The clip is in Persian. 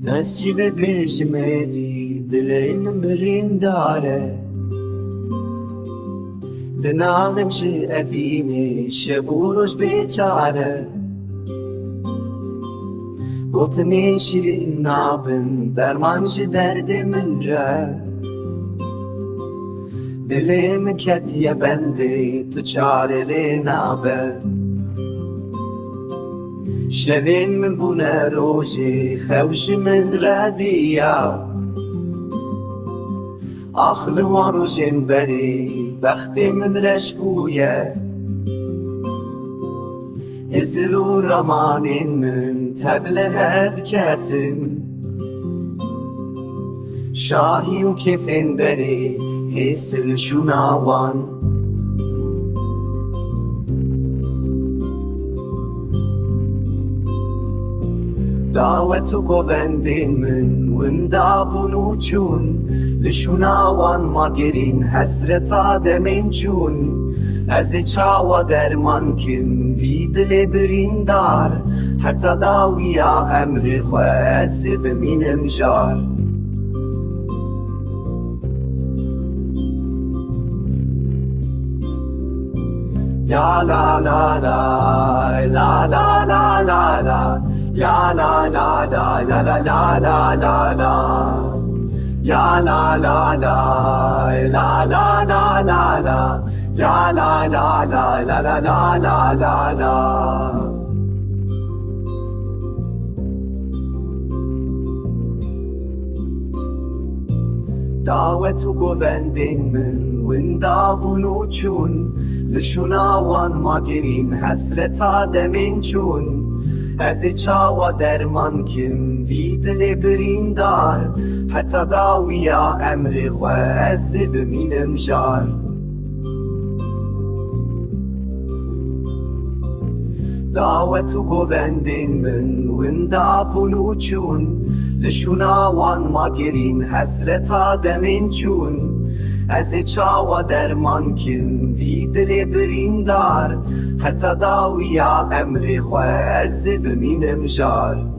نسيب بجمادي دلين برين داره دنالم جي أبيني شبورش بيچاره گوتنی شیرین نابن درمان جی درد من را دلم کتیه بنده تو چاره لی نابه شنوین من بونه روژی خوش من ردیا آخل و روژین بری بخت من رش بویه ازلو رمانین من تبل هفکتن شاهی و کفین بری حسل شناوان دعوت و گوندین من وندابون و چون لشناوان ما گرین حسرت آدمین چون از چاوا درمان کن وی دل برین دار حتی داویا امر خواست بمینم جار یا لا لا لا لا لا لا لا لا یا لا لا لا لا لا لا لا لا یا لا لا لا لا لا لا لا لا ya la la la la la la la la la دعوت و گوندین من وندابون و چون لشناوان ما گرین حسرت آدمین چون از چاوا درمان کن وی دل برین دار حتی داویا امر خواست بمینم جار دعوت و گوندین من وندابون و چون لشناوان ما گرین حسرت آدمین چون از چاوا درمان کن وی دل برین دار حتی داویا امر خواست بمینم جار